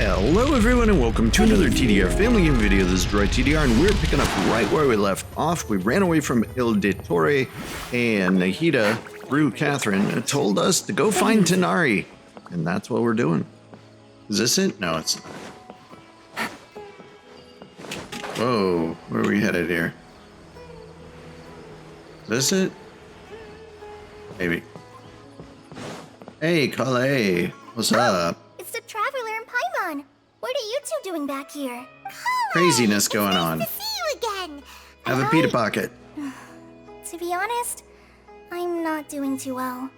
Hello everyone and welcome to another TDR family game video. This is DroydTDR and we're picking up right where we left off. We ran away from Il Dittore and Nahida through Catherine told us to go find Tighnari. And that's what we're doing. Is this it? No, it's not. Whoa, where are we headed here? Is this it? Maybe. Hey, Kale. What's up? It's the Traveler and Paimon. What are you two doing back here? Craziness going on. Nice to see you again. Have a pita pocket. To be honest, I'm not doing too well.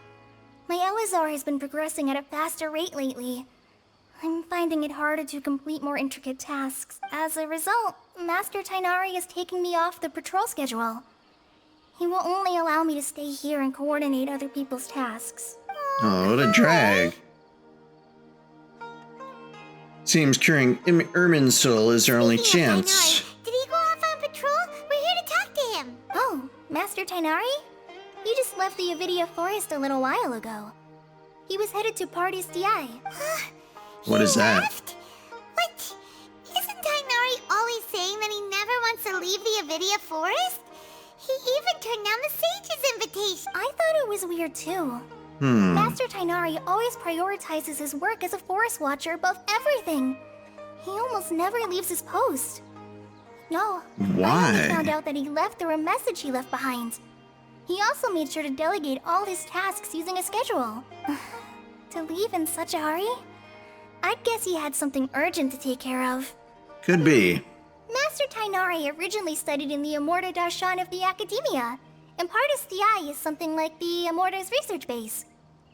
My Elazar has been progressing at a faster rate lately. I'm finding it harder to complete more intricate tasks. As a result, Master Tighnari is taking me off the patrol schedule. He will only allow me to stay here and coordinate other people's tasks. Oh, what a drag. Seems curing Irminsul is our only chance. Did he go off on patrol? We're here to talk to him. Oh, Master Tighnari? He just left the Avidia Forest a little while ago. He was headed to Party's DI. What is that? Left? What? Isn't Tighnari always saying that he never wants to leave the Avidia Forest? He even turned down the Sage's invitation. I thought it was weird too. Master Tighnari always prioritizes his work as a forest watcher above everything. He almost never leaves his post. No. Why? I only found out that he left through a message he left behind. He also made sure to delegate all his tasks using a schedule. To leave in such a hurry? I'd guess he had something urgent to take care of. Could be. Master Tighnari originally studied in the Immorta Darshan of the Academia, and Partis DI is something like the Immorta's research base.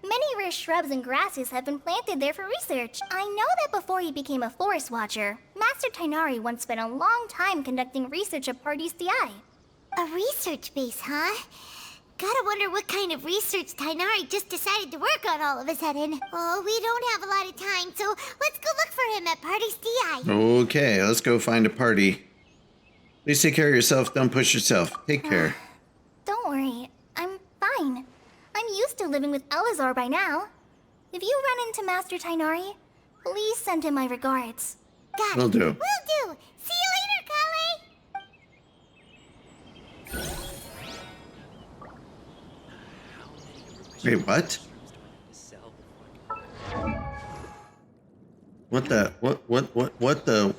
Many rare shrubs and grasses have been planted there for research. I know that before he became a forest watcher, Master Tighnari once spent a long time conducting research at Partis DI. A research base, huh? Gotta wonder what kind of research Tighnari just decided to work on all of a sudden. Oh, we don't have a lot of time, so let's go look for him at Partis DI. Okay, let's go find a party. Please take care of yourself. Don't push yourself. Take care. Don't worry, I'm fine. I'm used to living with Elazar by now. If you run into Master Tighnari, please send him my regards. Got it. Will do. Will do. See you later, Kale. Wait, what? What the?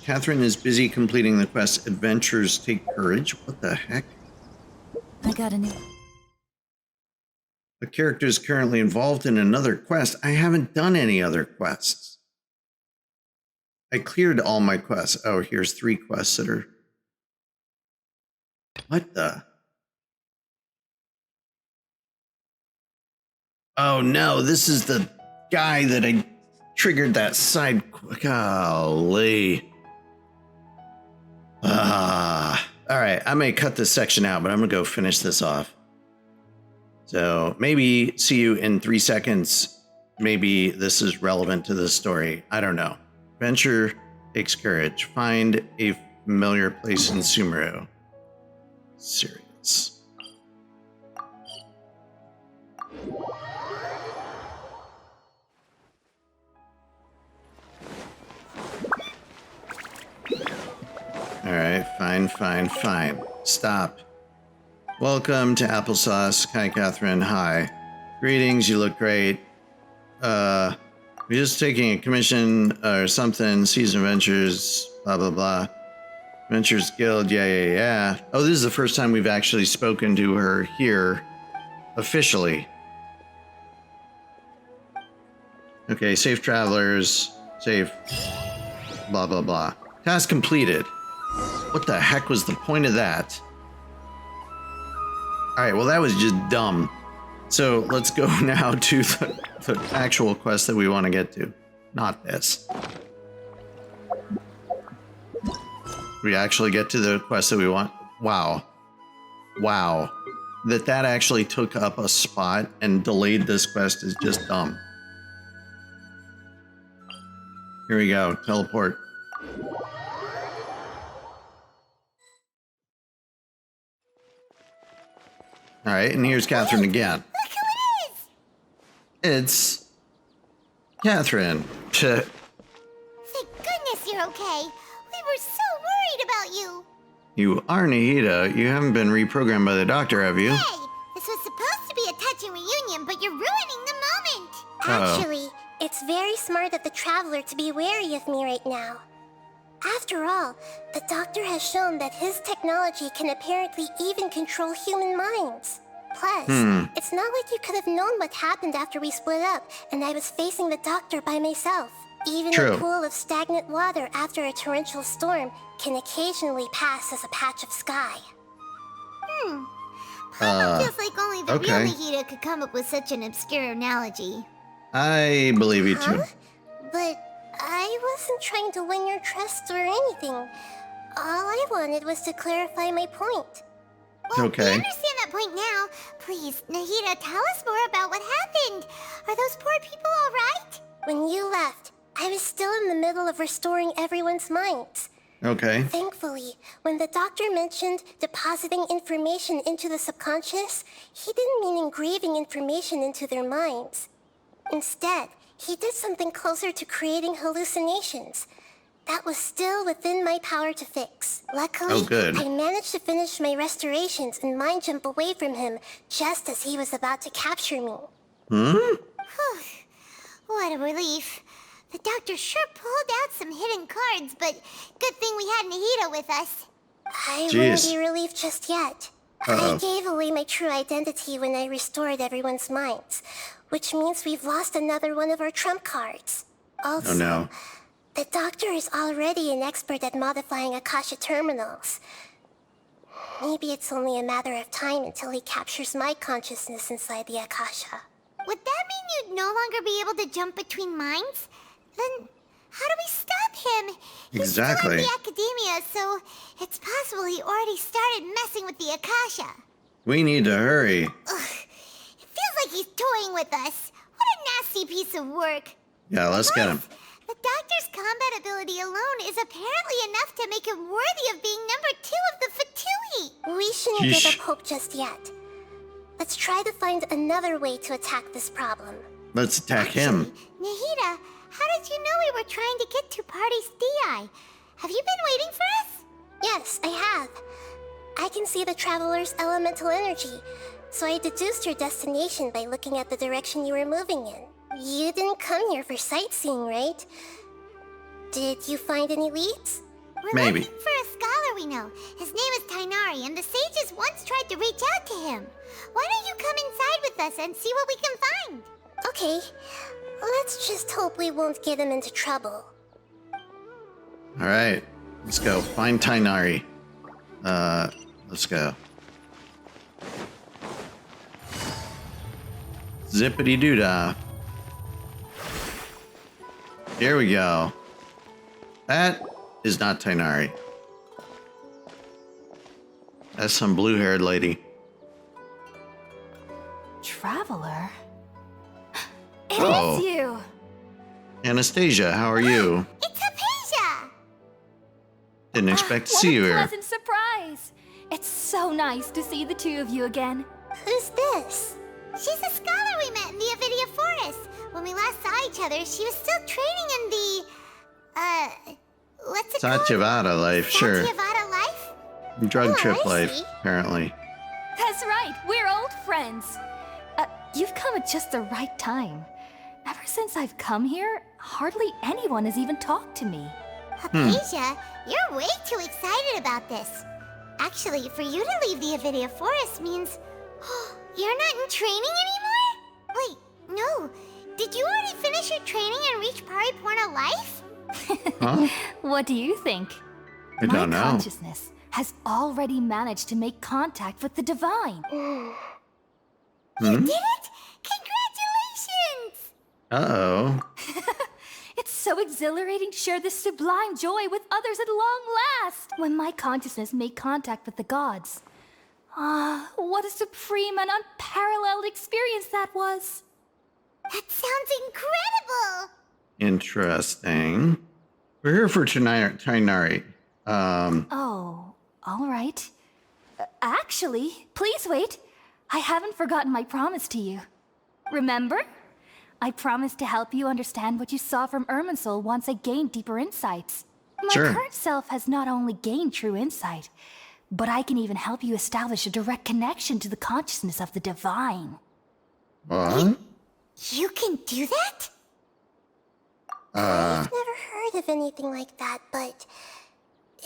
Catherine is busy completing the quest. Adventures take courage. What the heck? I got a new... The character is currently involved in another quest. I haven't done any other quests. I cleared all my quests. Oh, here's 3 quests that are... What the? Oh no, this is the guy that I triggered that side... Golly. Alright, I may cut this section out, but I'm gonna go finish this off. So maybe see you in 3 seconds. Maybe this is relevant to this story. I don't know. Venture takes courage. Find a familiar place in SUMERU. Serious. Alright, fine. Stop. Welcome to Applesauce. Hi, Catherine. Hi. Greetings, you look great. We're just taking a commission or something. Season Ventures, blah, blah, blah. Ventures Guild, yeah. Oh, this is the first time we've actually spoken to her here officially. Okay, safe travelers, safe, blah, blah, blah. Task completed. What the heck was the point of that? Alright, well that was just dumb. So let's go now to the actual quest that we want to get to. Not this. We actually get to the quest that we want. Wow. That actually took up a spot and delayed this quest is just dumb. Here we go. Teleport. All right, and here's Catherine again. Look who it is! It's Catherine. you're okay. We were so worried about you. You are Nahida. You haven't been reprogrammed by the doctor, have you? Hey, this was supposed to be a touching reunion, but you're ruining the moment. Uh-oh. Actually, it's very smart of the Traveler to be wary of me right now. After all, the doctor has shown that his technology can apparently even control human minds. Plus, it's not like you could have known what happened after we split up and I was facing the doctor by myself. Even True. a pool of stagnant water after a torrential storm can occasionally pass as a patch of sky. Feels like only the okay. real Nahida could come up with such an obscure analogy. I believe you too. But I wasn't trying to win your trust or anything. All I wanted was to clarify my point. Well, Okay. we understand that point now. Please, Nahida, tell us more about what happened. Are those poor people all right? When you left, I was still in the middle of restoring everyone's minds. Okay. Thankfully, when the doctor mentioned depositing information into the subconscious, he didn't mean engraving information into their minds. Instead, he did something closer to creating hallucinations. That was still within my power to fix. Luckily, Oh, good. I managed to finish my restorations and mind jump away from him just as he was about to capture me. What a relief. The doctor sure pulled out some hidden cards, but good thing we had Nahida with us. I Jeez. wouldn't be relieved just yet. Uh-oh. I gave away my true identity when I restored everyone's minds, which means we've lost another one of our trump cards. Also, Oh no. the doctor is already an expert at modifying Akasha terminals. Maybe it's only a matter of time until he captures my consciousness inside the Akasha. Would that mean you'd no longer be able to jump between minds? Then how do we stop him? He's Exactly. still at the academia, so it's possible he already started messing with the Akasha. We need to hurry. It feels like he's toying with us. What a nasty piece of work. Yeah, let's get him. The doctor's combat ability alone is apparently enough to make him worthy of being number 2 of the Fatui. We shouldn't Yeesh. give up hope just yet. Let's try to find another way to attack this problem. Let's attack him. Nahida, how did you know we were trying to get to Party's DI? Have you been waiting for us? Yes, I have. I can see the Traveler's elemental energy, so I deduced your destination by looking at the direction you were moving in. You didn't come here for sightseeing, right? Did you find any leads? We're Maybe. looking for a scholar we know. His name is Tighnari, and the sages once tried to reach out to him. Why don't you come inside with us and see what we can find? Okay, let's just hope we won't get him into trouble. All right. Let's go. Find Tighnari. Let's go. Zippity doo-dah. Here we go. That is not Tighnari. That's some blue-haired lady. Traveler? It is Oh. you! Anastasia, how are you? It's Hypatia! Didn't expect to What see you a here. pleasant surprise! It's so nice to see the two of you again. Who's this? She's a scholar we met in the Avidia Forest. When we last saw each other, she was still training in the... what's it called? Satyavada life, sure. Satyavada life? Drug Oh, trip I life, see. apparently. That's right, we're old friends. You've come at just the right time. Ever since I've come here, hardly anyone has even talked to me. Hypatia, you're way too excited about this. Actually, for you to leave the Avidia Forest means... you're not in training anymore? Wait, no. Did you already finish your training and reach Paripurna life? Huh? What do you think? I don't My know. consciousness has already managed to make contact with the divine. You did it! Congratulations! Uh-oh. It's so exhilarating to share this sublime joy with others at long last. When my consciousness made contact with the gods. Ah, what a supreme and unparalleled experience that was. That sounds incredible! Interesting. We're here for Tighnari. Oh, all right. Actually, please wait. I haven't forgotten my promise to you. Remember? I promised to help you understand what you saw from Irminsul once I gained deeper insights. My Sure. current self has not only gained true insight, but I can even help you establish a direct connection to the consciousness of the divine. What? You can do that? I've never heard of anything like that, but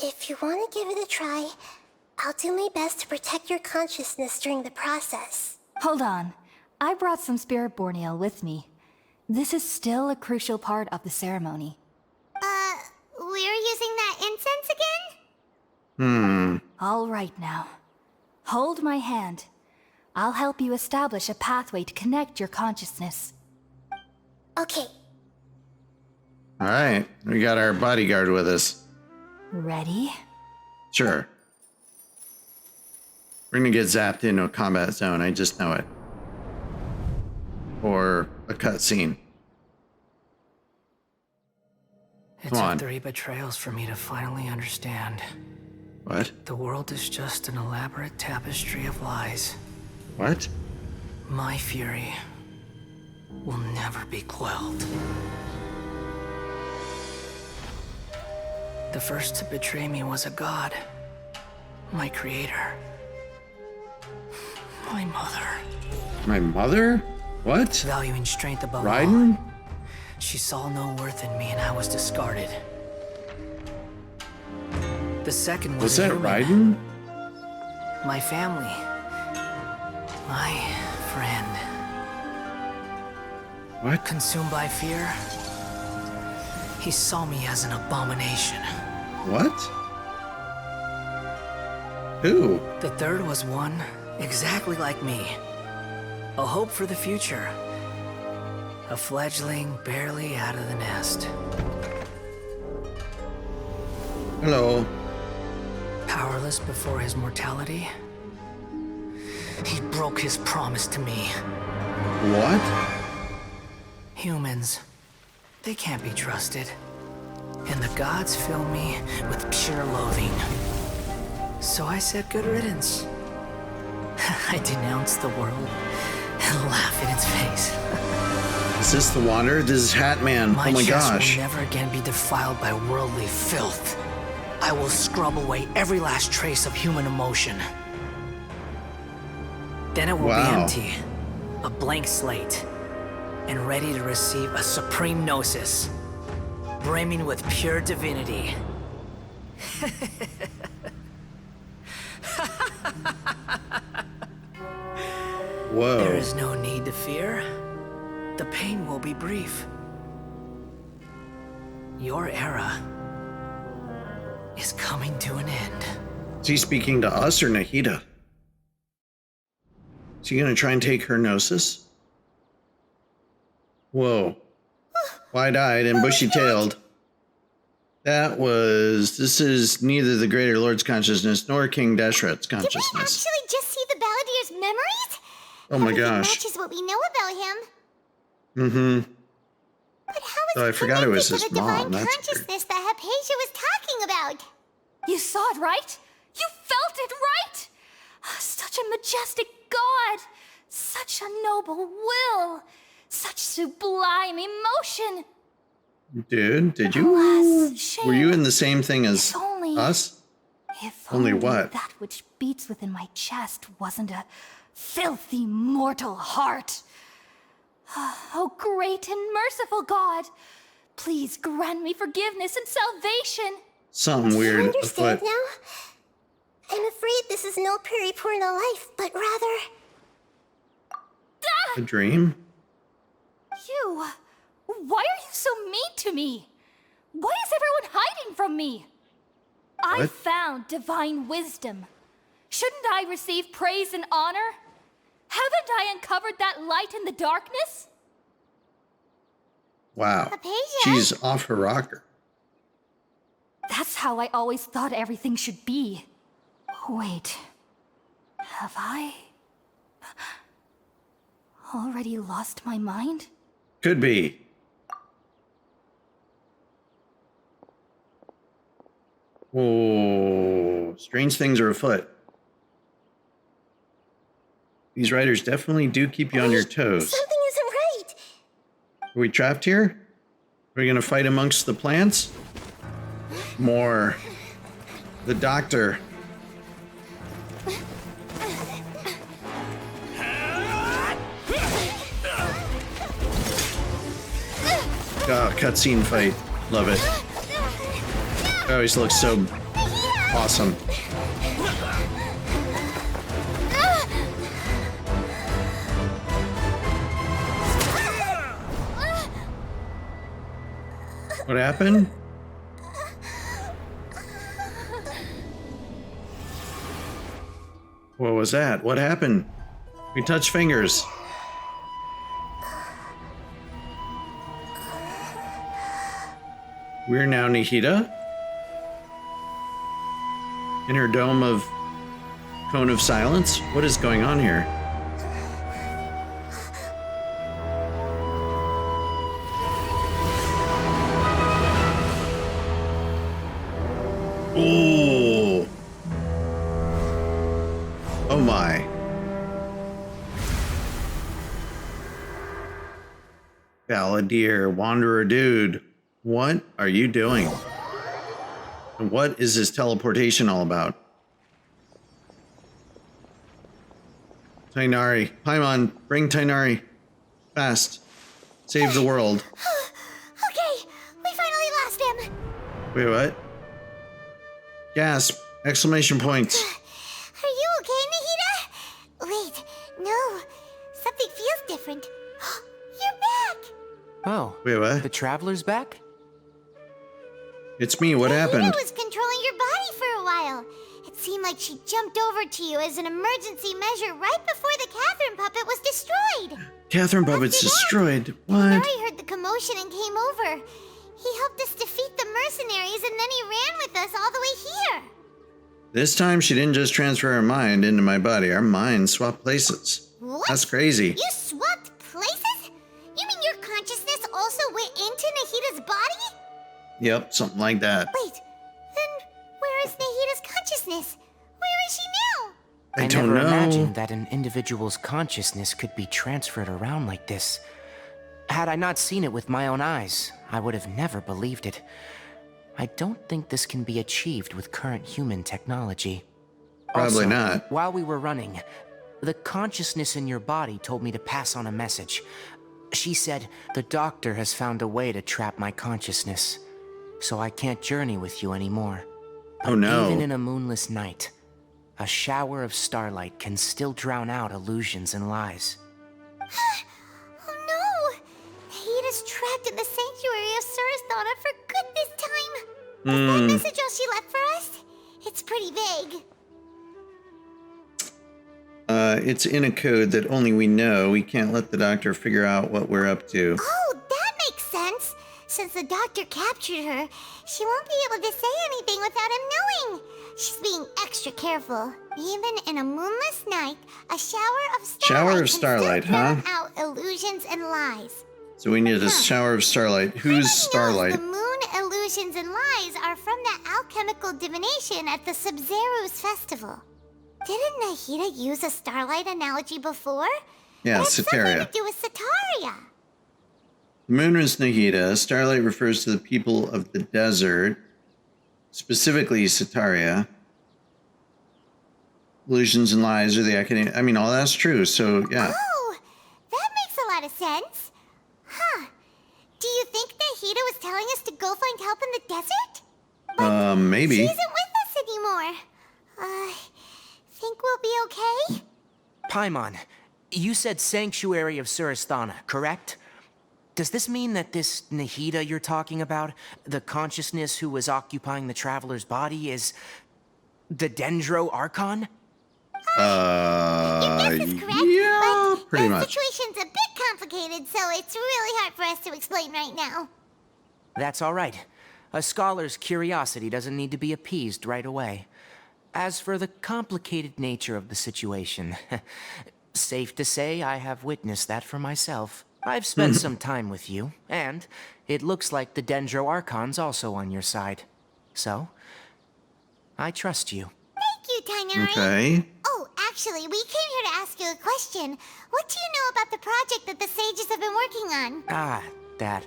if you want to give it a try, I'll do my best to protect your consciousness during the process. Hold on. I brought some spirit-born ale with me. This is still a crucial part of the ceremony. We're using that incense again? All right now. Hold my hand. I'll help you establish a pathway to connect your consciousness. Okay, All right. We got our bodyguard with us. Ready? Sure. We're going to get zapped into a combat zone. I just know it. Or a cutscene. It Come took on. 3 betrayals for me to finally understand. What? The world is just an elaborate tapestry of lies. What? My fury will never be quelled. The first to betray me was a god. My creator. My mother. My mother? What? Valuing strength above all. Raiden? She saw no worth in me and I was discarded. The second was Was a that human. Raiden? My family. My friend. What? Consumed by fear, he saw me as an abomination. What? Who? The third was one exactly like me. A hope for the future. A fledgling barely out of the nest. Hello. Powerless before his mortality, he broke his promise to me. What? Humans, they can't be trusted. And the gods fill me with pure loathing. So I said good riddance. I denounced the world and laugh in its face. Is this the Wanderer? This is Hatman. My Oh my chest gosh. will never again be defiled by worldly filth. I will scrub away every last trace of human emotion. Then it will Wow. be empty, a blank slate, and ready to receive a supreme gnosis, brimming with pure divinity. Whoa. There is no need to fear. The pain will be brief. Your era is coming to an end. Is he speaking to us or Nahida? Is he going to try and take her gnosis? Whoa. Wide-eyed and bushy-tailed. This is neither the Greater Lord's consciousness nor King Deshret's Did we consciousness. actually just see the Baladier's memories? Oh my Everything gosh. matches what we know about him. Mm-hmm. But how is Oh, I he forgot it was connected his to the mom. divine That's weird. consciousness that Hypatia was talking about? You saw it, right? You felt it, right? Such a majestic god! Such a noble will! Such sublime emotion! Dude, did you? Alas, shame. Were you in the same thing as If only- us? If Only what? that which beats within my chest wasn't a filthy mortal heart. Oh, great and merciful God, please grant me forgiveness and salvation. Something you weird understand afoot. now? I'm afraid this is no Puripurna life, but rather... A dream? You, why are you so mean to me? Why is everyone hiding from me? I What? found divine wisdom. Shouldn't I receive praise and honor? Haven't I uncovered that light in the darkness? Wow. Hypatia? She's off her rocker. That's how I always thought everything should be. Wait, have I already lost my mind? Could be. Whoa. Strange things are afoot. These riders definitely do keep you on your toes. Something isn't right. Are we trapped here? Are we gonna fight amongst the plants? More. The doctor. Oh, cutscene fight. Love it. It always looks so awesome. What happened? What was that? What happened? We touched fingers. We're now Nahida? In her dome of cone of silence? What is going on here? Ooh. Oh my. Balladeer, Wanderer Dude, what are you doing? And what is this teleportation all about? Tighnari, Paimon, bring Tighnari. Fast. Save the world. Okay, we finally lost him. Wait, what? Gasp! Exclamation points. Are you okay, Nahida? Wait, no. Something feels different. You're back! Oh, Wait, what? the traveler's back? It's me, what happened? Nahida was controlling your body for a while. It seemed like she jumped over to you as an emergency measure right before the Catherine puppet was destroyed. Catherine puppet's After that, destroyed. What? Tighnari heard the commotion and came over. He helped us defeat the mercenaries and then he ran with us all the way here. This time she didn't just transfer her mind into my body. Our minds swapped places. What? That's crazy. You swapped places? You mean your consciousness also went into Nahida's body? Yep, something like that. Wait, then where is Nahida's consciousness? Where is she now? I don't never know. imagined that an individual's consciousness could be transferred around like this. Had I not seen it with my own eyes, I would have never believed it. I don't think this can be achieved with current human technology. Probably Also, not. While we were running, the consciousness in your body told me to pass on a message. She said, the doctor has found a way to trap my consciousness, so I can't journey with you anymore. Oh no. Even in a moonless night, a shower of starlight can still drown out illusions and lies. Oh no! Nahida's trapped in the sanctuary of Surasthana for good this time. Was that message all she left for us? It's pretty vague. It's in a code that only we know. We can't let the doctor figure out what we're up to. Oh, that makes sense. Since the doctor captured her, she won't be able to say anything without him knowing. She's being extra careful. Even in a moonless night, a shower of starlight Shower of can starlight, still drown huh? out illusions and lies. So we need a shower of starlight. Who's Starlight? The moon illusions and lies are from the alchemical divination at the Sub-Zero's festival. Didn't Nahida use a starlight analogy before? Yeah, It had something Cetaria. to do with Cetaria. The moon is Nahida. Starlight refers to the people of the desert, specifically Cetaria. Illusions and lies are the academic. I mean, all that's true. So yeah. Oh, that makes a lot of sense. Huh. Do you think Nahida was telling us to go find help in the desert? Maybe. She isn't with us anymore. Think we'll be okay? Paimon, you said Sanctuary of Surasthana, correct? Does this mean that this Nahida you're talking about, the consciousness who was occupying the traveler's body, is the Dendro Archon? Your guess is correct, yeah, but pretty the much. situation's a bit complicated, so it's really hard for us to explain right now. That's all right. A scholar's curiosity doesn't need to be appeased right away. As for the complicated nature of the situation, safe to say I have witnessed that for myself. I've spent some time with you, and it looks like the Dendro Archon's also on your side. So, I trust you. Thank you, Tighnari. Okay. Oh, actually, we came here to ask you a question. What do you know about the project that the sages have been working on? Ah, that.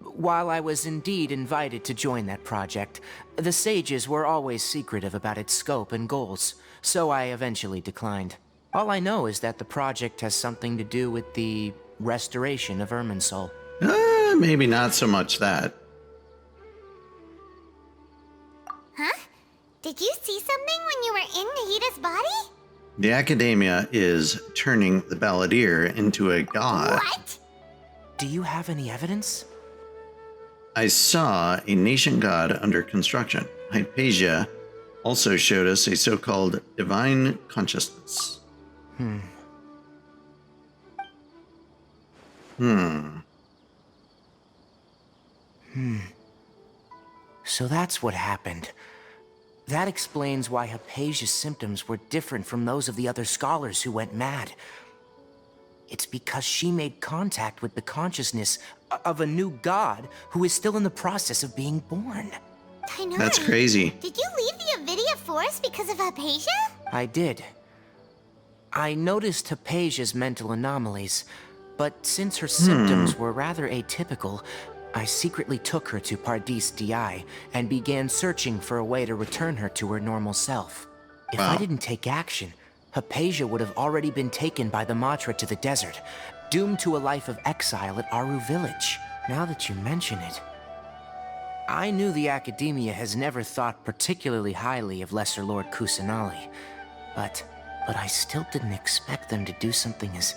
While I was indeed invited to join that project, the sages were always secretive about its scope and goals, so I eventually declined. All I know is that the project has something to do with the restoration of Irminsul. Maybe not so much that. Huh? Did you see something when you were in Nahida's body? The Academia is turning the Balladeer into a god. What? Do you have any evidence? I saw a nation god under construction. Hypatia also showed us a so-called divine consciousness. So that's what happened. That explains why Hypatia's symptoms were different from those of the other scholars who went mad. It's because she made contact with the consciousness of a new god who is still in the process of being born. Tighnari, That's crazy. Did you leave the Avidia Forest because of Hypatia? I did. I noticed Hypatia's mental anomalies, but since her symptoms were rather atypical, I secretly took her to Pardis DI and began searching for a way to return her to her normal self. If I didn't take action, Hypatia would have already been taken by the Matra to the desert, doomed to a life of exile at Aru village. Now that you mention it, I knew the Academia has never thought particularly highly of Lesser Lord Kusanali, but I still didn't expect them to do something as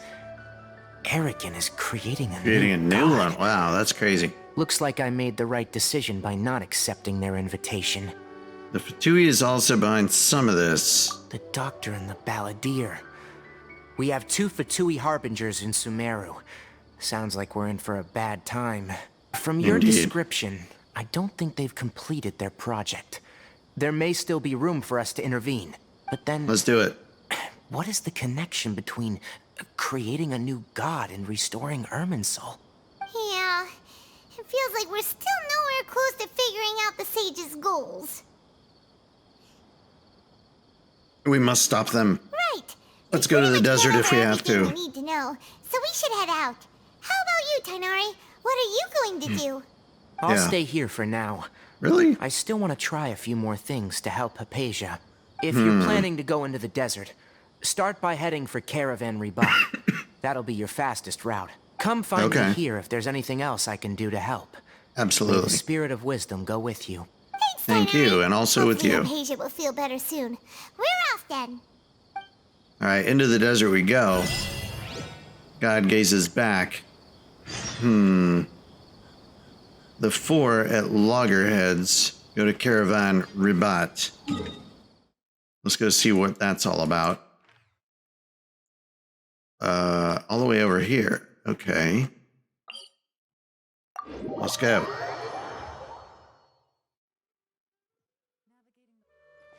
arrogant as creating a New one. Wow, that's crazy. Looks like I made the right decision by not accepting their invitation. The Fatui is also behind some of this. The Doctor and the Balladeer. We have 2 Fatui Harbingers in Sumeru. Sounds like we're in for a bad time. From your description, I don't think they've completed their project. There may still be room for us to intervene. But then... Let's do it. What is the connection between creating a new god and restoring Irminsul? Yeah. It feels like we're still nowhere close to figuring out the Sage's goals. We must stop them. Right. Let's go to the desert if we have to. We need to know, so we should head out. How about you, Tighnari? What are you going to do? I'll stay here for now. Really? I still want to try a few more things to help Hypatia. If you're planning to go into the desert, start by heading for Caravan Ribat. That'll be your fastest route. Come find me here if there's anything else I can do to help. May Absolutely. the spirit of wisdom go with you. Thanks, Thank Tighnari. you, and also with you. Hopefully Hypatia will feel better soon. We're off then. All right, into the desert we go. God gazes back. The 4 at Loggerheads go to Caravan Ribat. Let's go see what that's all about. All the way over here. Okay. Let's go.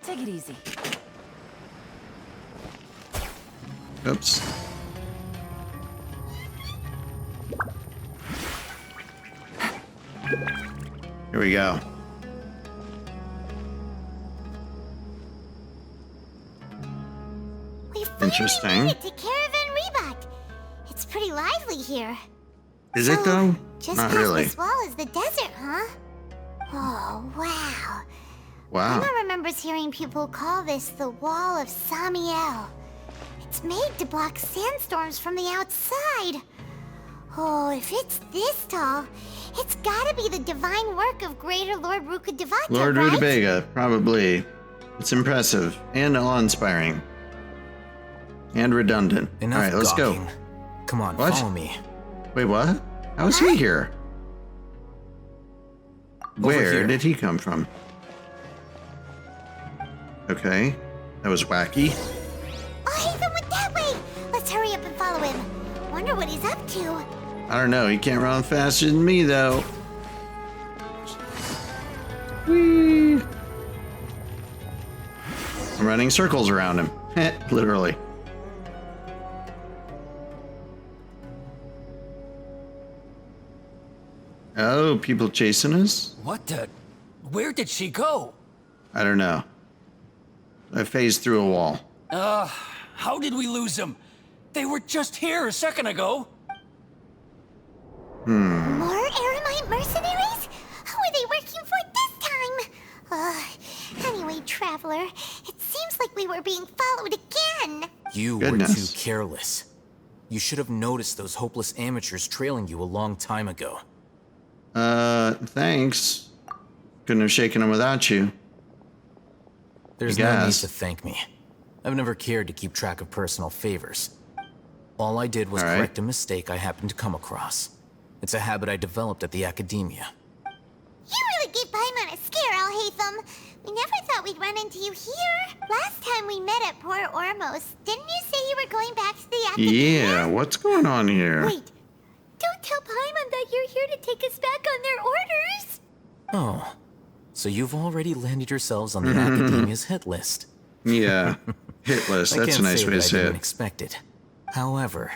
Take it easy. Oops. Here we go. We finally Interesting. made it to Caravan Ribat. It's pretty lively here. Is it though? Just Not past really. this wall is the desert, huh? Oh, wow. Wow. Emma remembers hearing people call this the Wall of Samiel. It's made to block sandstorms from the outside. Oh, if it's this tall, it's gotta be the divine work of Greater Lord Rukkhadevata, Lord right? Rutabaga, probably. It's impressive and awe-inspiring. And redundant. Enough All right, let's gawking. go. Come on, What? follow me. Wait, what? How is he here? Where here. did he come from? Okay, that was wacky. Alhaitham went that way! Let's hurry up and follow him. Wonder what he's up to. I don't know, he can't run faster than me though. Whee! I'm running circles around him. Literally. Oh, people chasing us? What the? Where did she go? I don't know. I phased through a wall. How did we lose them? They were just here a second ago. More Aramai Giant mercenaries? Who are they working for this time? Anyway, Traveler, it seems like we were being followed again. You Goodness. were too careless. You should have noticed those hopeless amateurs trailing you a long time ago. Thanks. Couldn't have shaken him without you. There's I no need guess. to thank me. I've never cared to keep track of personal favors. All I did was All right. correct a mistake I happened to come across. It's a habit I developed at the academia. You really gave Paimon a scare, Alhaitham. We never thought we'd run into you here. Last time we met at Port Ormos, didn't you say you were going back to the academia? Yeah, what's going on here? Wait, don't tell Paimon that you're here to take us back on their orders. Oh, so you've already landed yourselves on the academia's hit list. Yeah, hit list. I That's a can't nice say way that to I say didn't it. expect it. However,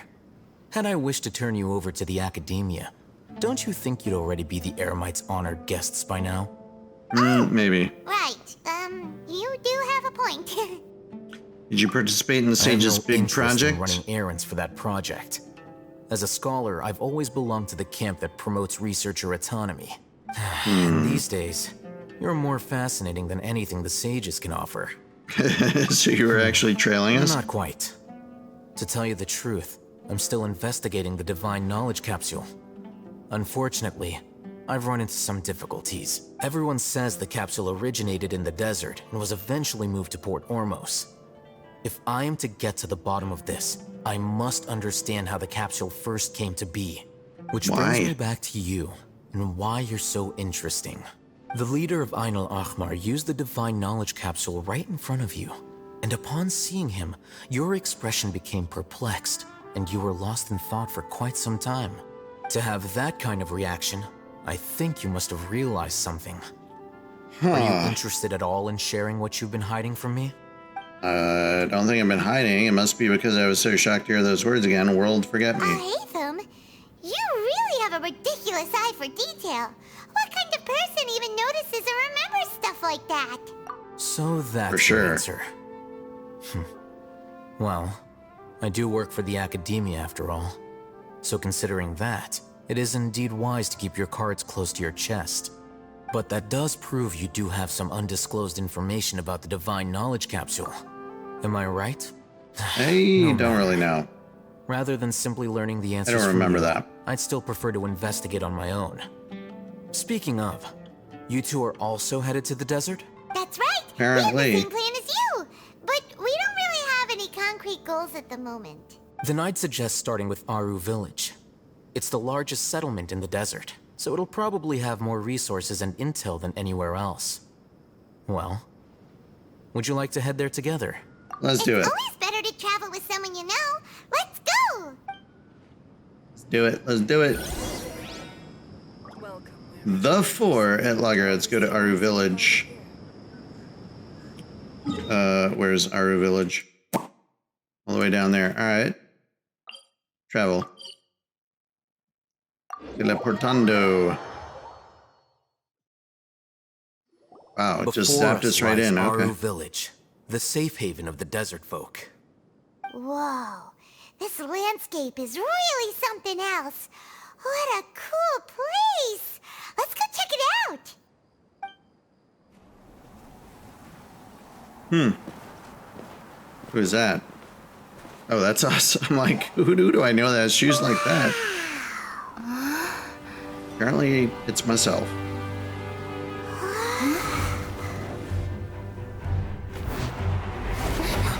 had I wished to turn you over to the academia, don't you think you'd already be the Eremites' honored guests by now? Maybe. Right, you do have a point. Did you participate in the I have Sage's no big interest project? in running errands for that project. As a scholar, I've always belonged to the camp that promotes researcher autonomy. And these days, you're more fascinating than anything the Sages can offer. So you were actually trailing us? Not quite. To tell you the truth, I'm still investigating the Divine Knowledge Capsule. Unfortunately, I've run into some difficulties. Everyone says the capsule originated in the desert and was eventually moved to Port Ormos. If I am to get to the bottom of this, I must understand how the capsule first came to be. Which Why? brings me back to you, and why you're so interesting. The leader of Ain al-Ahmar used the Divine Knowledge Capsule right in front of you, and upon seeing him, your expression became perplexed, and you were lost in thought for quite some time. To have that kind of reaction, I think you must have realized something. Are you interested at all in sharing what you've been hiding from me? I don't think I've been hiding. It must be because I was so shocked to hear those words again. World, forget me. Alhaitham, you really have a ridiculous eye for detail. What kind of person even notices or remembers stuff like that? So that's For sure. your answer. Well, I do work for the academia after all. So considering that, it is indeed wise to keep your cards close to your chest. But that does prove you do have some undisclosed information about the Divine Knowledge Capsule. Am I right? I don't really know. Rather than simply learning the I answers don't from remember you, that. I'd still prefer to investigate on my own. Speaking of, you two are also headed to the desert? That's right. Apparently. We have the same plan as you. But we don't really have any concrete goals at the moment. Then I'd suggest starting with Aru Village. It's the largest settlement in the desert, so it'll probably have more resources and intel than anywhere else. Well, would you like to head there together? Let's do it. It's always better to travel with someone you know. Let's go! Let's do it. Let's do it. The 4 at Loggerheads. Go to Aru Village. Where's Aru Village? All the way down there. Alright. Travel. Teleportando. Wow, it just Before zapped us right lies in. Aru Okay. Village, the safe haven of the desert folk. Whoa, this landscape is really something else. What a cool place! Let's go check it out! Who's that? Oh, that's us. I'm like, who do I know that has shoes like that? Apparently, it's myself.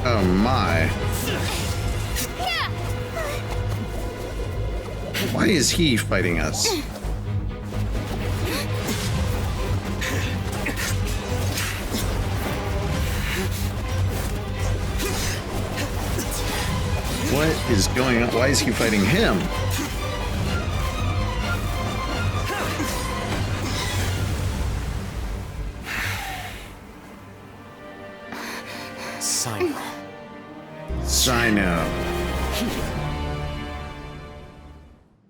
Oh my. Why is he fighting us? What is going on? Why is he fighting him? Cyno. Cyno.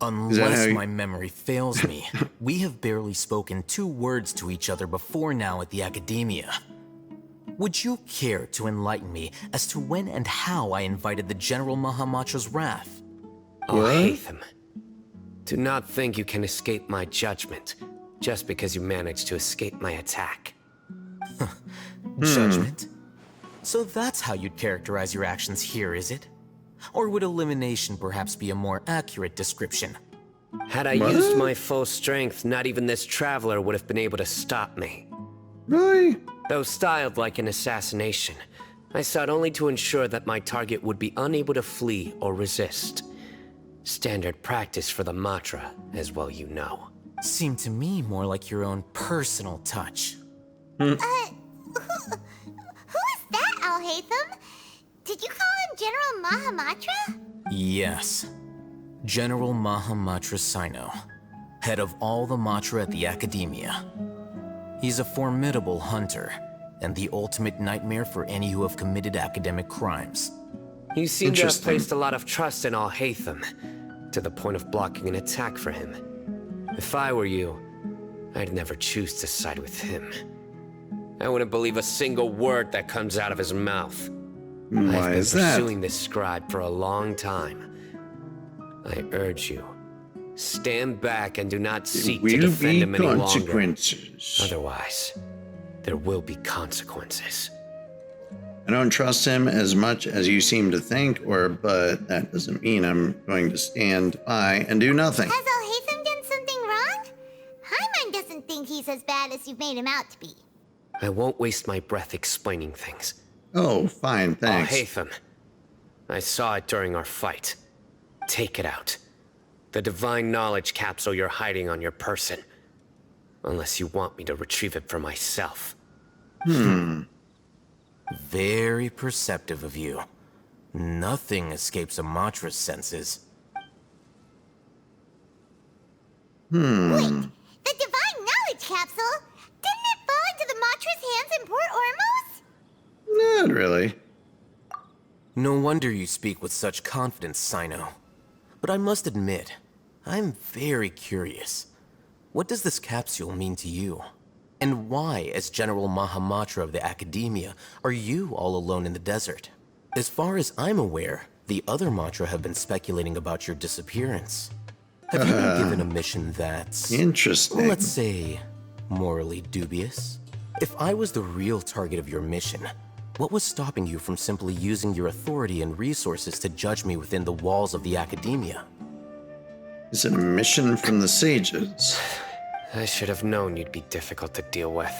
Unless how my memory fails me, we have barely spoken 2 words to each other before now at the academia. Would you care to enlighten me as to when and how I invited the General Mahamatra's wrath? Alhaitham. Do not think you can escape my judgment just because you managed to escape my attack. Judgment? So that's how you'd characterize your actions here, is it? Or would elimination perhaps be a more accurate description? Had I used my full strength, not even this traveler would have been able to stop me. Really? Though styled like an assassination, I sought only to ensure that my target would be unable to flee or resist. Standard practice for the Matra, as well you know. Seemed to me more like your own personal touch. Who is that, Alhaitham? Did you call him General Mahamatra? Yes. General Mahamatra Cyno, head of all the Matra at the Academia. He's a formidable hunter, and the ultimate nightmare for any who have committed academic crimes. You seem to have Interesting. placed a lot of trust in Alhaitham, to the point of blocking an attack for him. If I were you, I'd never choose to side with him. I wouldn't believe a single word that comes out of his mouth. Why I've been is that? pursuing this scribe for a long time. I urge you, stand back and do not seek to Will defend be him any longer. consequences. Otherwise, there will be consequences. I don't trust him as much as you seem to think, but that doesn't mean I'm going to stand by and do nothing. Has Alhaitham done something wrong? Paimon doesn't think he's as bad as you've made him out to be. I won't waste my breath explaining things. Oh, fine, thanks. Alhaitham, I saw it during our fight. Take it out. The divine knowledge capsule you're hiding on your person. Unless you want me to retrieve it for myself. Very perceptive of you. Nothing escapes a Matra's senses. Wait, the divine knowledge capsule? Didn't it fall into the Matra's hands in Port Ormos? Not really. No wonder you speak with such confidence, Cyno. But I must admit, I'm very curious. What does this capsule mean to you? And why, as General Mahamatra of the Academia, are you all alone in the desert? As far as I'm aware, the other Matra have been speculating about your disappearance. Have you been given a mission that's, Interesting. let's say, morally dubious? If I was the real target of your mission, what was stopping you from simply using your authority and resources to judge me within the walls of the Academia? Is it a mission from the sages? I should have known you'd be difficult to deal with.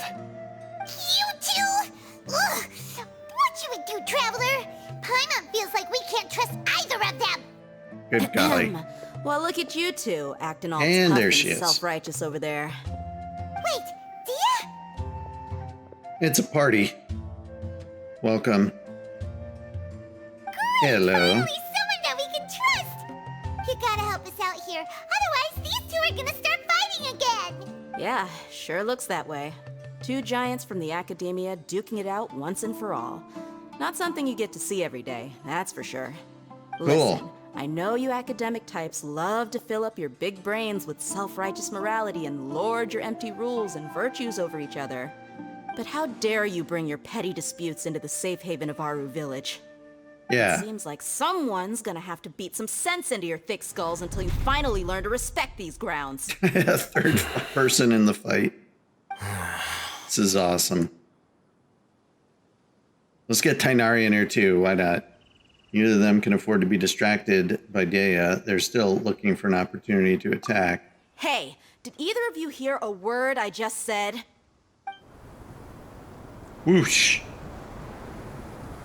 You two? Ugh. What should we do, Traveler? Paimon feels like we can't trust either of them. Good golly. Well, look at you two, acting all And tough there and she is. self-righteous over there. Wait, Dia? It's a party. Welcome. Hello. Finally, someone that we can trust. You gotta help us out here. Otherwise, these two are gonna start fighting again. Yeah, sure looks that way. Two giants from the Academia duking it out once and for all. Not something you get to see every day, that's for sure. Listen, I know you academic types love to fill up your big brains with self-righteous morality and lord your empty rules and virtues over each other. But how dare you bring your petty disputes into the safe haven of Aru Village? Yeah. Seems like someone's gonna have to beat some sense into your thick skulls until you finally learn to respect these grounds. A third person in the fight. This is awesome. Let's get Tighnari in here too. Why not? Neither of them can afford to be distracted by Dea. They're still looking for an opportunity to attack. Hey, did either of you hear a word I just said? Whoosh.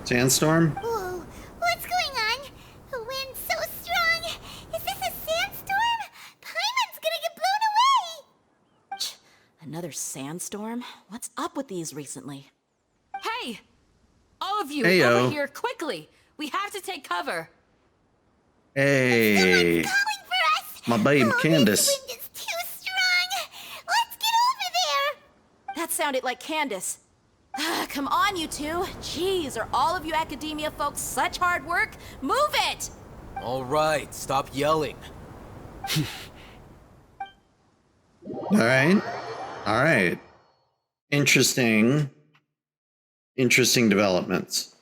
Sandstorm? Ooh, what's going on? The wind's so strong. Is this a sandstorm? Paimon's gonna get blown away. Another sandstorm? What's up with these recently? Hey! All of you, Heyo. over here, quickly! We have to take cover! Hey. Calling for us. My babe, Oh, Candace. This wind is too strong. Let's get over there. That sounded like Candace. Come on, you two. Jeez, are all of you academia folks such hard work? Move it! All right, stop yelling. All right. All right. Interesting developments.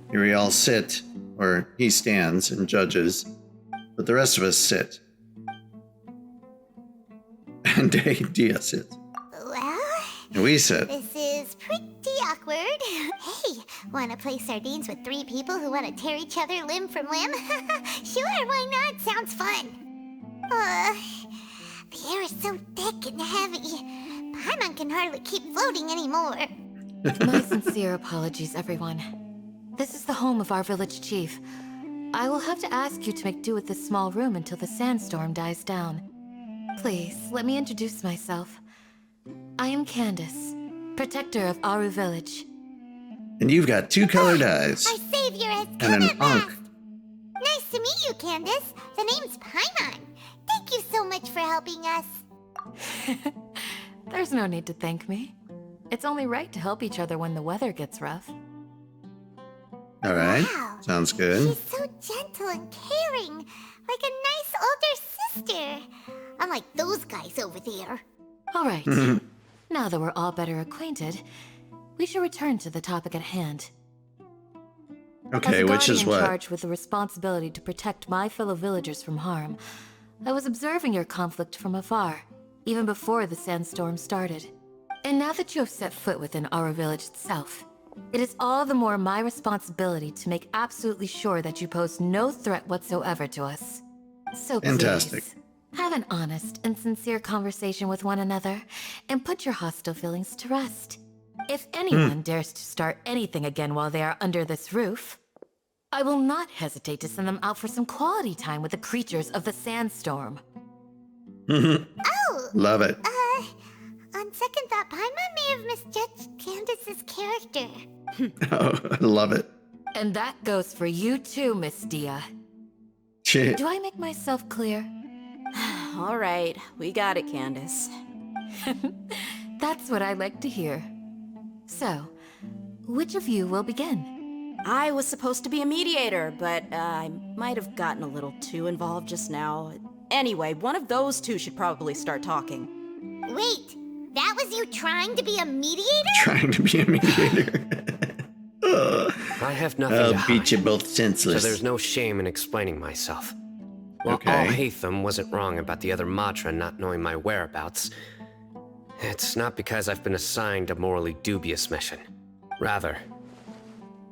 Here we all sit or he stands and judges, but the rest of us sit. And Dia sits. Well, And we sit. this is pretty awkward. Hey, wanna play sardines with 3 people who wanna tear each other limb from limb? Sure, why not? Sounds fun. The air is so thick and heavy. Paimon can hardly keep floating anymore. My sincere apologies, everyone. This is the home of our village chief. I will have to ask you to make do with this small room until the sandstorm dies down. Please, let me introduce myself. I am Candace, protector of Aru village. And you've got 2 colored eyes. Our savior has And come an at last. ankh. Nice to meet you, Candace. The name's Paimon. Thank you so much for helping us. There's no need to thank me. It's only right to help each other when the weather gets rough. All right. Wow. Sounds good. She's so gentle and caring, like a nice older sister. Unlike those guys over there. All right. Now that we're all better acquainted, we should return to the topic at hand. Okay, As a which is guardian what? charged with the responsibility to protect my fellow villagers from harm, I was observing your conflict from afar, even before the sandstorm started. And now that you have set foot within our village itself, it is all the more my responsibility to make absolutely sure that you pose no threat whatsoever to us. So Fantastic. please, have an honest and sincere conversation with one another, and put your hostile feelings to rest. If anyone dares to start anything again while they are under this roof, I will not hesitate to send them out for some quality time with the creatures of the sandstorm. Oh, Love it. on second thought, Paimon may have misjudged Candace's character. Oh, I love it. And that goes for you too, Miss Dia. Shit. Do I make myself clear? All right, we got it, Candace. That's what I like to hear. So, which of you will begin? I was supposed to be a mediator, but I might have gotten a little too involved just now. Anyway, one of those two should probably start talking. Wait, that was you trying to be a mediator? Trying to be a mediator. I have nothing I'll to hide, beat you both so senseless. there's no shame in explaining myself. While Okay. Alhaitham wasn't wrong about the other Matra not knowing my whereabouts, it's not because I've been assigned a morally dubious mission. Rather,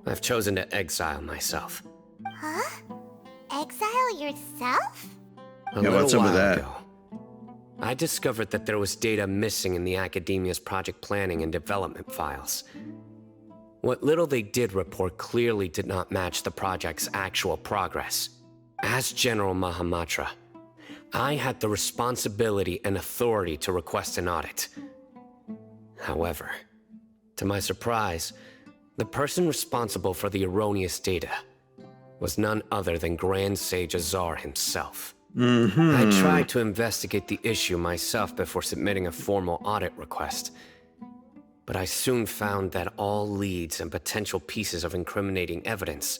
I've chosen to exile myself. Huh? Exile yourself? A Yeah, little what's up with while that? ago, I discovered that there was data missing in the Academia's project planning and development files. What little they did report clearly did not match the project's actual progress. As General Mahamatra, I had the responsibility and authority to request an audit. However, to my surprise, the person responsible for the erroneous data was none other than Grand Sage Azar himself. I tried to investigate the issue myself before submitting a formal audit request, but I soon found that all leads and potential pieces of incriminating evidence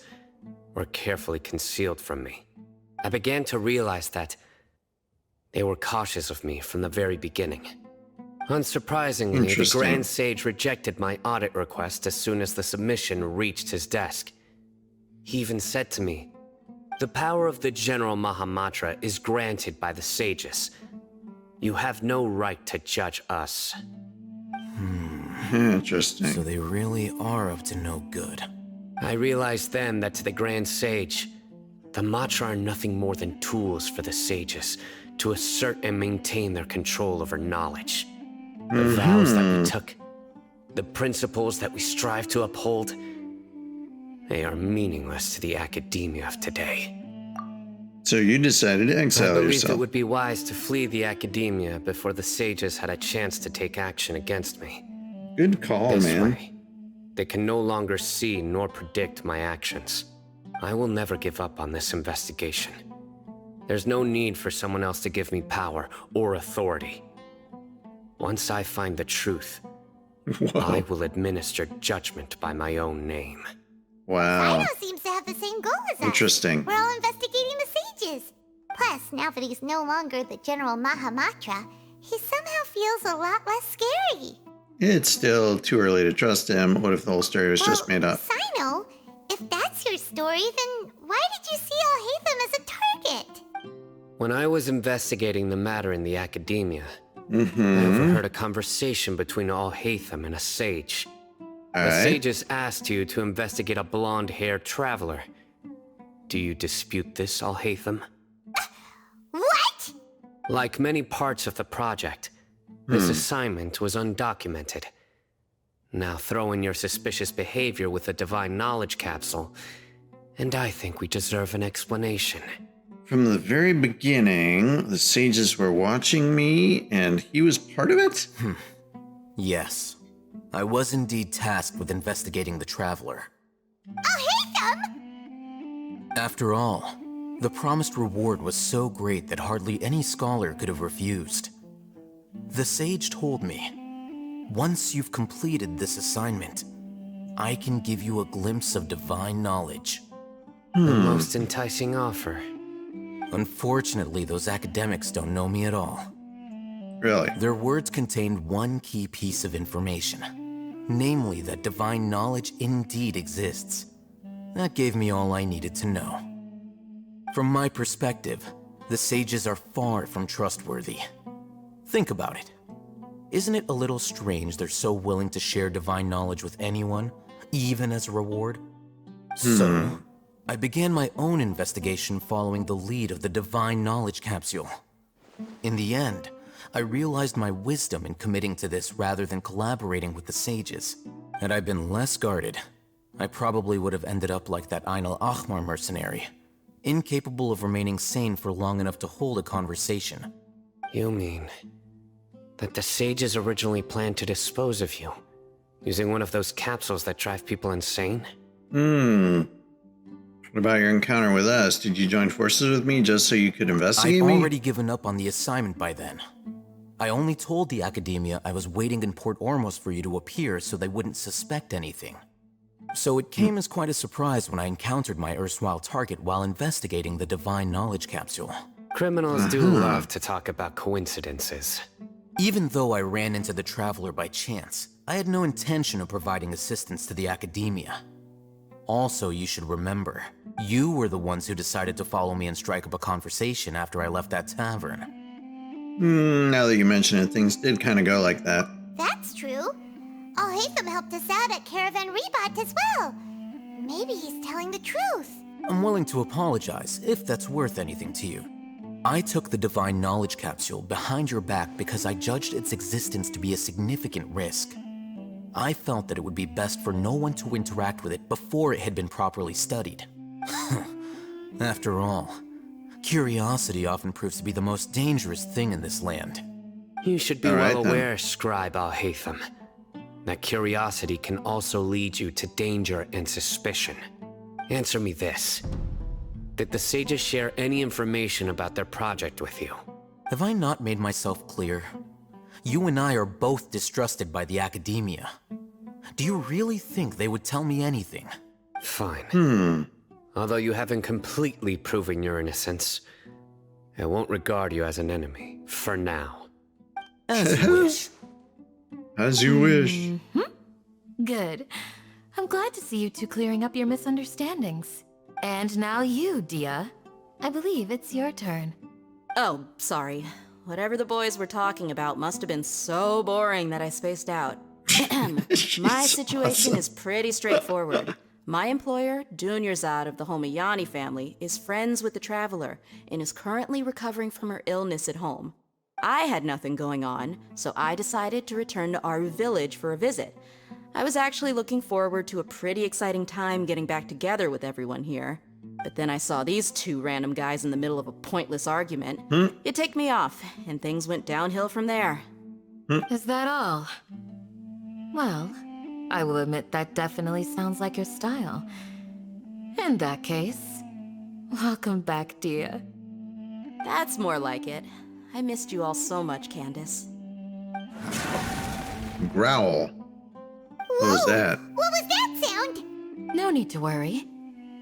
were carefully concealed from me. I began to realize that they were cautious of me from the very beginning. Unsurprisingly, the Interesting. Grand Sage rejected my audit request as soon as the submission reached his desk. He even said to me, "The power of the General Mahamatra is granted by the sages. You have no right to judge us." Interesting. So they really are up to no good. I realized then that to the Grand Sage, the Matra are nothing more than tools for the sages to assert and maintain their control over knowledge. The vows that we took, the principles that we strive to uphold, they are meaningless to the academia of today. So you decided to I exile believed yourself. it would be wise to flee the academia before the sages had a chance to take action against me. Good call, This man. way, they can no longer see nor predict my actions. I will never give up on this investigation. There's no need for someone else to give me power or authority. Once I find the truth, I will administer judgment by my own name. Wow. Cyno seems to have the same goal as us. Interesting. We're all investigating the sages. Plus, now that he's no longer the General Mahamatra, he somehow feels a lot less scary. It's still too early to trust him. What if the whole story was just made up? Cyno, if that's your story, then Why did you see Alhaitham as a target? When I was investigating the matter in the academia, I overheard a conversation between Alhaitham and a sage. The sages asked you to investigate a blonde-haired traveler. Do you dispute this, Alhaitham? What? Like many parts of the project, this assignment was undocumented. Now throw in your suspicious behavior with the divine knowledge capsule, and I think we deserve an explanation. From the very beginning, the sages were watching me, and he was part of it? Yes. I was indeed tasked with investigating the Traveler. Alhaitham! After all, the promised reward was so great that hardly any scholar could have refused. The sage told me, once you've completed this assignment, I can give you a glimpse of divine knowledge. The most enticing offer. Unfortunately, those academics don't know me at all. Really? Their words contained one key piece of information, namely that divine knowledge indeed exists. That gave me all I needed to know. From my perspective, the sages are far from trustworthy. Think about it. Isn't it a little strange they're so willing to share divine knowledge with anyone, even as a reward? So, I began my own investigation following the lead of the divine knowledge capsule. In the end, I realized my wisdom in committing to this rather than collaborating with the sages. Had I been less guarded, I probably would have ended up like that Ainul Ahmar mercenary, incapable of remaining sane for long enough to hold a conversation. You mean that the sages originally planned to dispose of you, using one of those capsules that drive people insane? What about your encounter with us? Did you join forces with me just so you could investigate I'd me? already given up on the assignment by then. I only told the Academia I was waiting in Port Ormos for you to appear so they wouldn't suspect anything. So it came as quite a surprise when I encountered my erstwhile target while investigating the divine knowledge capsule. Criminals do love to talk about coincidences. Even though I ran into the Traveler by chance, I had no intention of providing assistance to the Academia. Also, you should remember, you were the ones who decided to follow me and strike up a conversation after I left that tavern. Now that you mention it, things did kind of go like that. That's true. Alhaitham helped us out at Caravan Rebat as well. Maybe he's telling the truth. I'm willing to apologize, if that's worth anything to you. I took the divine knowledge capsule behind your back because I judged its existence to be a significant risk. I felt that it would be best for no one to interact with it before it had been properly studied. After all, curiosity often proves to be the most dangerous thing in this land. You should be well aware, Scribe Alhaitham, that curiosity can also lead you to danger and suspicion. Answer me this. Did the sages share any information about their project with you? Have I not made myself clear? You and I are both distrusted by the Academia. Do you really think they would tell me anything? Fine. Although you haven't completely proven your innocence, I won't regard you as an enemy, for now. As you wish. As you wish. Good. I'm glad to see you two clearing up your misunderstandings. And now you, Dia. I believe it's your turn. Oh, sorry. Whatever the boys were talking about must have been so boring that I spaced out. My situation is pretty straightforward. My employer, Dunyarzad of the Homayani family, is friends with the Traveler and is currently recovering from her illness at home. I had nothing going on, so I decided to return to Aru village for a visit. I was actually looking forward to a pretty exciting time getting back together with everyone here. But then I saw these two random guys in the middle of a pointless argument. It ticked me off, and things went downhill from there. Is that all? Well, I will admit that definitely sounds like your style. In that case, welcome back, Dia. That's more like it. I missed you all so much, Candace. Growl. What was that? What was that sound? No need to worry.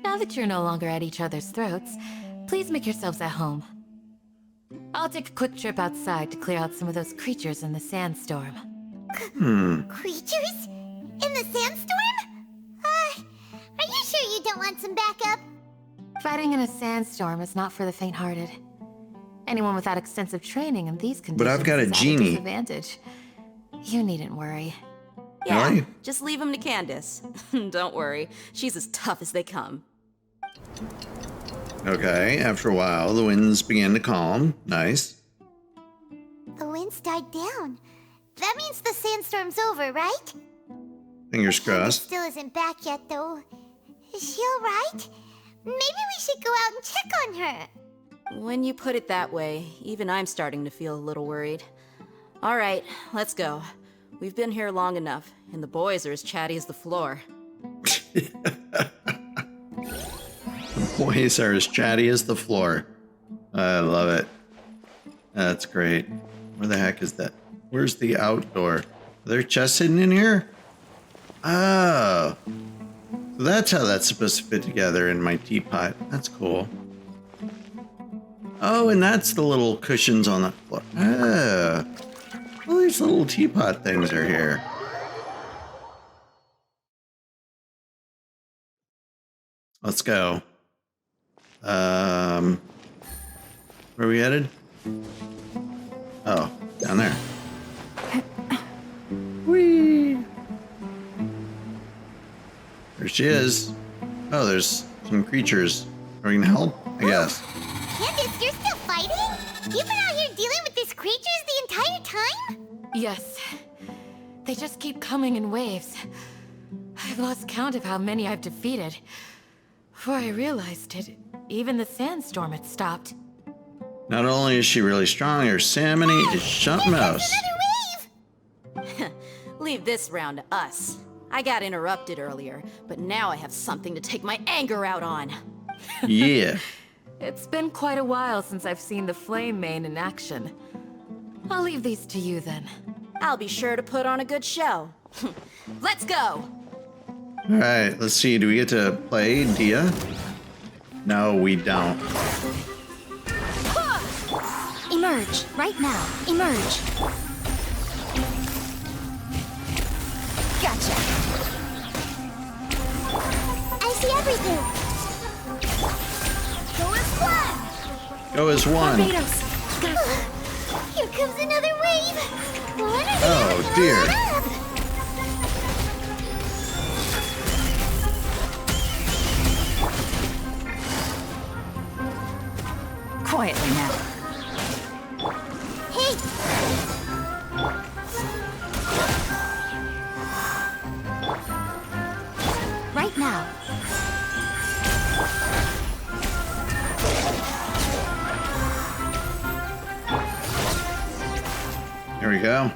Now that you're no longer at each other's throats, please make yourselves at home. I'll take a quick trip outside to clear out some of those creatures in the sandstorm. Creatures? In the sandstorm? Are you sure you don't want some backup? Fighting in a sandstorm is not for the faint-hearted. Anyone without extensive training in these conditions But I've got a is at genie. disadvantage. You needn't worry. Yeah, Really? just leave him to Candace. Don't worry, she's as tough as they come. Okay, after a while, the winds began to calm. Nice. The winds died down. That means the sandstorm's over, right? Fingers Candace crossed. still isn't back yet, though. Is she alright? Maybe we should go out and check on her. When you put it that way, even I'm starting to feel a little worried. All right, let's go. We've been here long enough, and the boys are as chatty as the floor. Boys are as chatty as the floor. I love it. That's great. Where the heck is that? Where's the outdoor? Are there chests hidden in here? Oh. So that's how that's supposed to fit together in my teapot. That's cool. Oh, and that's the little cushions on the floor. Ah. All these little teapot things are here. Let's go. Where are we headed? Oh, down there. Whee! There she is. Oh, there's some creatures. Are we gonna help? I guess. Candace, you're still fighting? You've been out here dealing with these creatures the entire time? Yes. They just keep coming in waves. I've lost count of how many I've defeated. Before I realized it, even the sandstorm had stopped. Not only is she really strong, her salmon is something else. Another wave! Leave this round to us. I got interrupted earlier, but now I have something to take my anger out on. Yeah. It's been quite a while since I've seen the flame main in action. I'll leave these to you then. I'll be sure to put on a good show. Let's go! All right, let's see. Do we get to play Dia? No, we don't. Emerge, right now. Emerge. Gotcha. I see everything. Go as one. Go as one. Tornadoes. Here comes another wave. When are they Oh, ever gonna dear. let up? Quietly now. Hey, Right now. Here we go.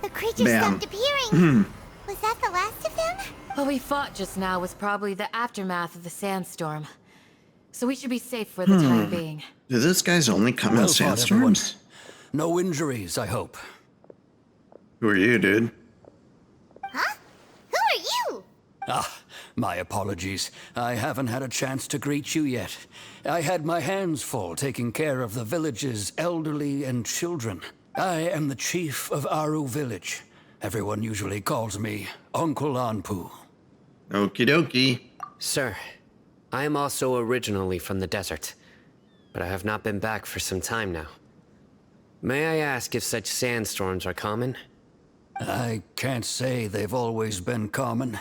the creatures Bam. stopped appearing. Was that the last of them? What we fought just now was probably the aftermath of the sandstorm. So we should be safe for the time being. Do those guys only come in Well fought, everyone. sandstorms? No injuries, I hope. Who are you, dude? Huh? Who are you? Ah, my apologies. I haven't had a chance to greet you yet. I had my hands full taking care of the village's elderly and children. I am the chief of Aru village. Everyone usually calls me Uncle Anpu. Okie dokie. Sir, I am also originally from the desert, but I have not been back for some time now. May I ask if such sandstorms are common? I can't say they've always been common,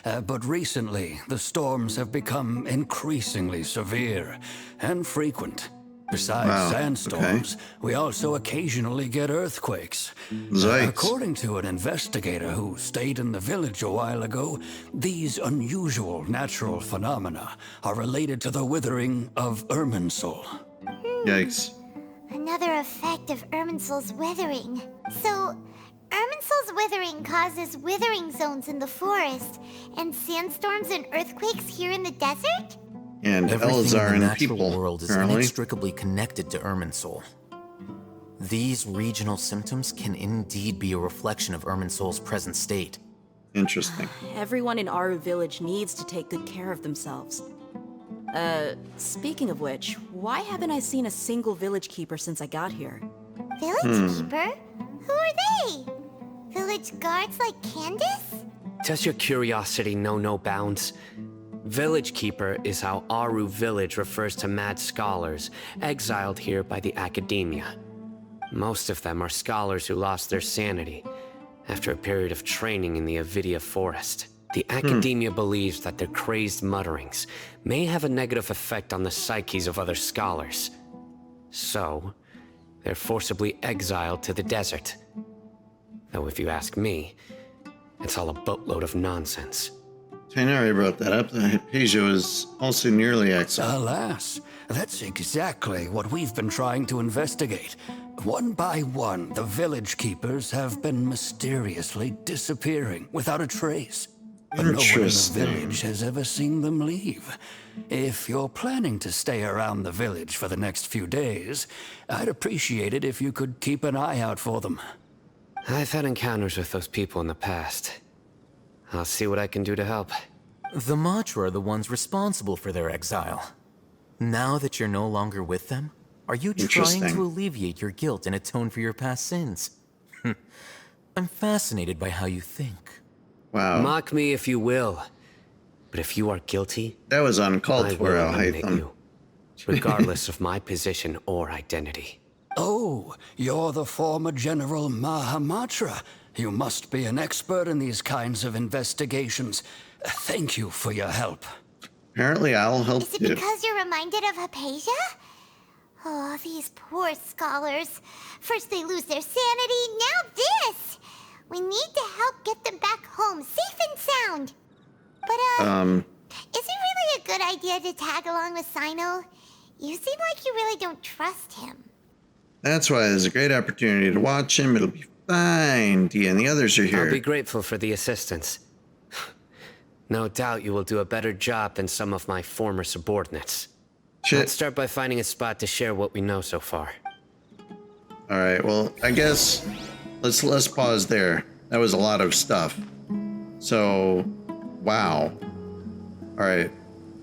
but recently the storms have become increasingly severe and frequent. Besides Wow, sandstorms, we also occasionally get earthquakes. Yikes. According to an investigator who stayed in the village a while ago, these unusual natural phenomena are related to the withering of Irminsul. Yikes. Another effect of Irminsul's withering. So, Irminsul's withering causes withering zones in the forest, and sandstorms and earthquakes here in the desert? And Everything in the Elzarin natural people, world is apparently. inextricably connected to Irminsul. These regional symptoms can indeed be a reflection of Irminsul's present state. Interesting. Everyone in Aru village needs to take good care of themselves. Speaking of which, why haven't I seen a single village keeper since I got here? Village keeper? Who are they? Village guards like Candace? Does your curiosity know no bounds? Village Keeper is how Aru Village refers to mad scholars exiled here by the academia. Most of them are scholars who lost their sanity after a period of training in the Avidia Forest. The academia believes that their crazed mutterings may have a negative effect on the psyches of other scholars. So, they're forcibly exiled to the desert. Though if you ask me, it's all a boatload of nonsense. Tighnari brought that up. The Hypatia was also nearly exiled. Alas, that's exactly what we've been trying to investigate. One by one, the village keepers have been mysteriously disappearing without a trace. But no one in the village has ever seen them leave. If you're planning to stay around the village for the next few days, I'd appreciate it if you could keep an eye out for them. I've had encounters with those people in the past. I'll see what I can do to help. The Matra are the ones responsible for their exile. Now that you're no longer with them, are you trying to alleviate your guilt and atone for your past sins? I'm fascinated by how you think. Wow. Mock me if you will, but if you are guilty, That was uncalled I for, will eliminate Alhaitham. you, regardless of my position or identity. Oh, you're the former General Mahamatra. You must be an expert in these kinds of investigations. Thank you for your help. Apparently, I'll help Is it you. because you're reminded of Hypatia? Oh, these poor scholars. First they lose their sanity, now this! We need to help get them back home, safe and sound. But, is it really a good idea to tag along with Cyno? You seem like you really don't trust him. That's why there's a great opportunity to watch him. It'll be fine. Dia and the others are here. I'll be grateful for the assistance. No doubt you will do a better job than some of my former subordinates. Let's start by finding a spot to share what we know so far. All right. Well, I guess let's pause there. That was a lot of stuff. So, wow. All right.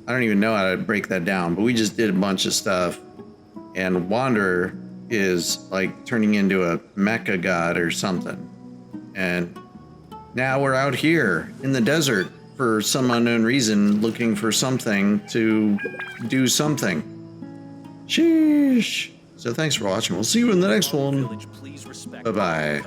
I don't even know how to break that down, but we just did a bunch of stuff, and Wanderer is like turning into a mecha god or something. And now we're out here in the desert for some unknown reason, looking for something to do something. Sheesh. So thanks for watching. We'll see you in the next one. Bye-bye.